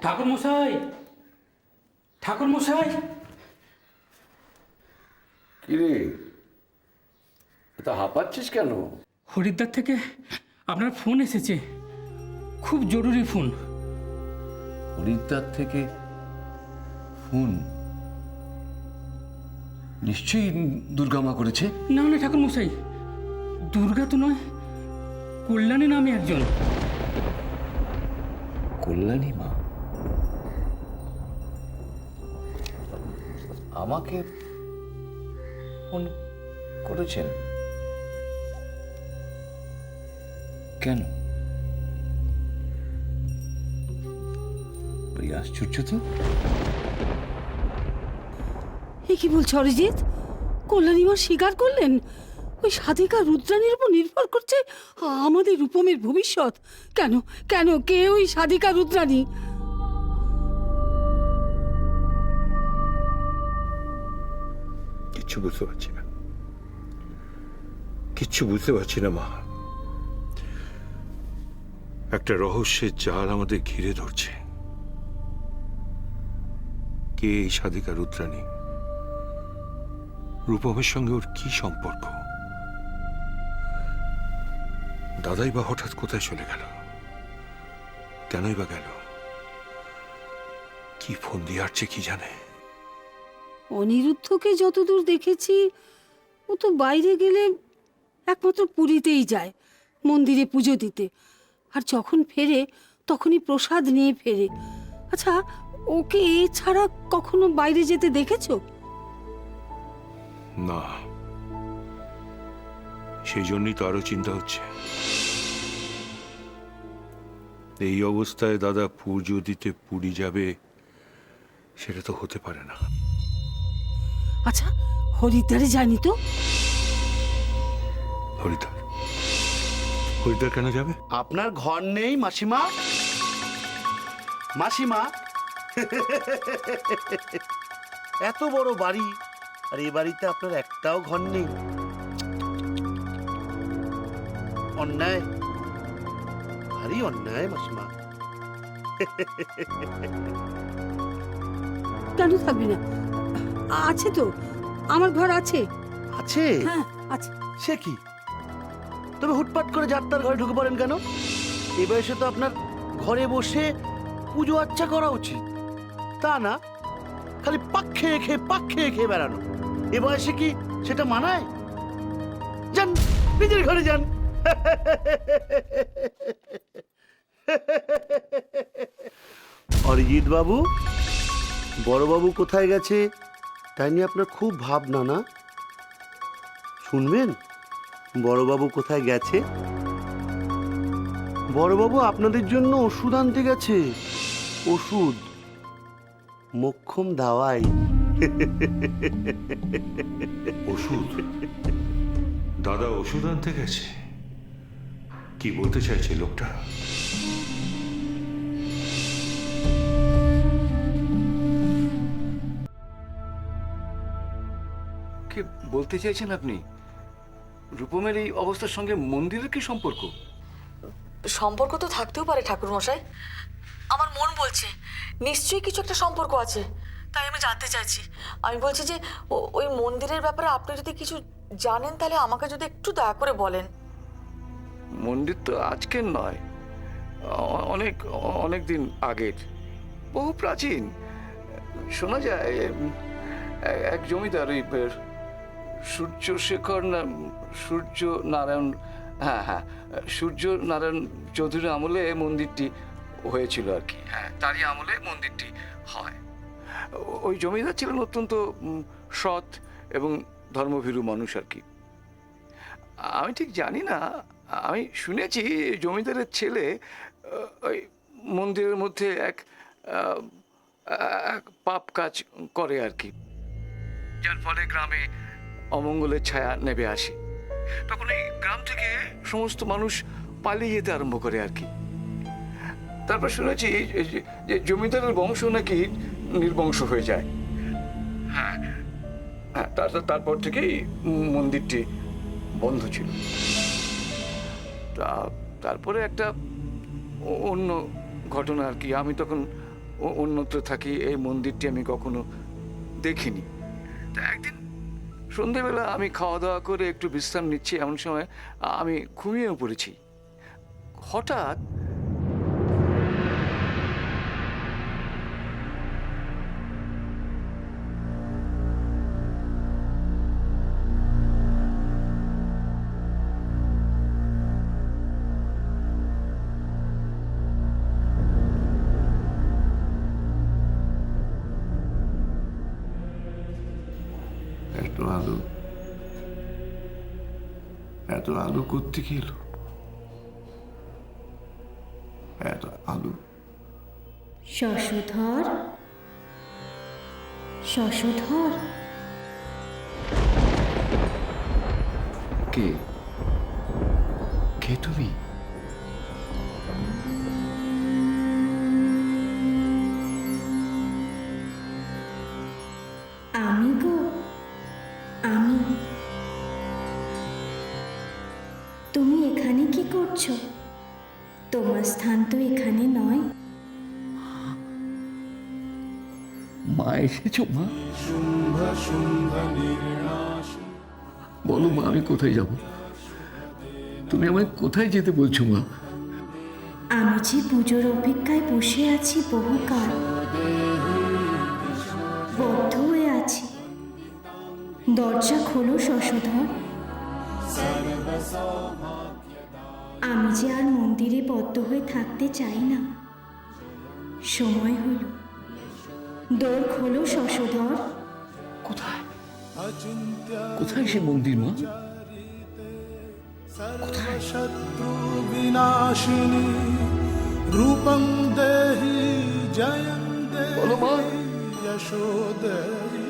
ঠাকুর মশাই, ঠাকুর মশাই। কিরে, তা হাঁপাচ্ছিস কেন? হরিদ্বার থেকে আপনার ফোন এসেছে, খুব জরুরি ফোন। হরিদ্বার থেকে ফোন? নিশ্চয়ই দুর্গামা করেছে। না না ঠাকুর মশাই, দুর্গা তো নয়, কল্যাণী নামে একজন। কল্যাণী মা আমাকে ফোন করেছেন? কেন? এই আশ্চর্য তো। এ কি বলছো অরিজিৎ? কল্যাণীমা স্বীকার করলেন ওই সাধিকা রুদ্রাণীর উপর নির্ভর করছে আমাদের রূপমের ভবিষ্যৎ? কেন কেন কে ওই সাধিকা রুদ্রাণী? কিচ্ছু বুঝতে পারছি না, কিচ্ছু বুঝতে পারছি না মা। একটা রহস্যের জাল আমাদের ঘিরে ধরছে। কে এই সাধিকা রুদ্রাণী? রূপমের সঙ্গে ওর কি সম্পর্ক? দাদাই বা হঠাৎ কোথায় চলে গেল? কেনই বা গেল? কি ফোন দিয়ে আসছে কি জানে? অনিরুদ্ধকে যতদূর দেখেছি ও তো বাইরে গেলে একমাত্র পুরীতেই যায় মন্দিরে পুজো দিতে, আর যখন ফেরে তখনই প্রসাদ নিয়ে ফেরে। আচ্ছা, ওকে এছাড়া কখনো বাইরে যেতে দেখেছো? না, সেই জন্যই তো আরো চিন্তা হচ্ছে। এই অবস্থায় দাদা পুজো দিতে পুরী যাবে, সেটা তো হতে পারে না। আচ্ছা, হরিদ্বারে যায়নি তো? হরিদ্বার? হরিদ্বার কেন যাবে? আপনার ঘর নেই মাসিমা? মাসিমা, এত বড় বাড়ি আর এই বাড়িতে আপনার একটাও ঘর নেই। অন্যায়, ভারী অন্যায় মাসিমা। কেন থাকবি না? আছে তো, আমার ঘর আছে। আছে? হ্যাঁ আছে। সে কি, তবে হুটপাট করে যাত্রার ঘরে ঢুকে পড়েন কেন? এই বয়সে তো আপনার ঘরে বসে পুজো আচ্ছা করা উচিত, তা না খালি পাক খেয়ে খেয়ে বেড়ানো। এ বয়সে কি সেটা মানায়? যান, নিজের ঘরে যান। অরিজিৎ বাবু, বড় বাবু কোথায় গেছে তাই নিয়ে আপনার খুব ভাবনা না? শুনবেন বড়বাবু কোথায় গেছে? বড়বাবু আপনাদের জন্য ওষুধ আনতে গেছে। ওষুধ, মোক্ষম দাওয়াই। ওষুধ? দাদা ওষুধ আনতে গেছে? কি বলতে চাইছে লোকটা? কি বলতে চাইছেন আপনি? রূপমের এই অবস্থার সঙ্গে মন্দিরের কি সম্পর্ক? সম্পর্ক তো থাকতেও পারে ঠাকুর মশাই, আমার মন বলছে নিশ্চয়ই কিছু একটা সম্পর্ক আছে, তাই আমি জানতে চাইছি। আমি বলছি যে ওই মন্দিরের ব্যাপারে আপনি যদি কিছু জানেন তাহলে আমাকে যদি একটু দয়া করে বলেন। মন্দির তো আজকের নয়, অনেক অনেক দিন আগের, বহু প্রাচীন। শোনা যায় এক জমিদার ওই সূর্যশেখর না সূর্য নারায়ণ, হ্যাঁ হ্যাঁ, সূর্য নারায়ণ চৌধুরীর আমলে মন্দিরটি হয়েছিল আর কি। হ্যাঁ, তারই আমলে মন্দিরটি হয়। ওই জমিদার ছিলেন অত্যন্ত সৎ এবং ধর্মভীরু মানুষ আর কি। আমি ঠিক জানি না, আমি শুনেছি জমিদারের ছেলে ওই মন্দিরের মধ্যে এক পাপ কাজ করে আর কি, যার ফলে গ্রামে অমঙ্গলের ছায়া নেমে আসে। তখন এই গ্রাম থেকে সমস্ত মানুষ পালিয়ে যেতে আরম্ভ করে আর কি। তারপর শুনেছি যে জমিদারের বংশ নাকি নির্বংশ হয়ে যায়। হ্যাঁ হ্যাঁ, তারপর থেকেই মন্দিরটি বন্ধ ছিল। তারপরে একটা অন্য ঘটনা আর কি। আমি তখন অন্যত্র থাকি, এই মন্দিরটি আমি কখনো দেখিনি। তা একদিন সন্ধেবেলা আমি খাওয়া দাওয়া করে একটু বিশ্রাম নিচ্ছি, এমন সময় আমি ঘুমিয়েও পড়েছি। হঠাৎ এত আলো কোত্থেকে এলো? এত আলো? শশধর, শশধর, কে কে তুমি? আমি গো, আমি। তুমি এখানে কি করছো? তোমার স্থান তো এখানে নয়। মা এসেছো? মা বলো মা, আমি কোথায় যাব? তুমি আমায় কোথায় যেতে বলছো মা? আমি যে পুজোর অপেক্ষায় বসে আছি বহুকাল, বদ্ধ হয়ে আছি। দরজা খোলো শশধর। আমি যে আর মন্দিরে বদ্ধ হয়ে থাকতে চাই না। সময় হলো, দোর খোলো শশধর। কোথায় কোথায় সে মন্দির মা? শত্রু বিনাশিনী রূপং দেহি জয়ং দেহি বলো মা। যশো দেহি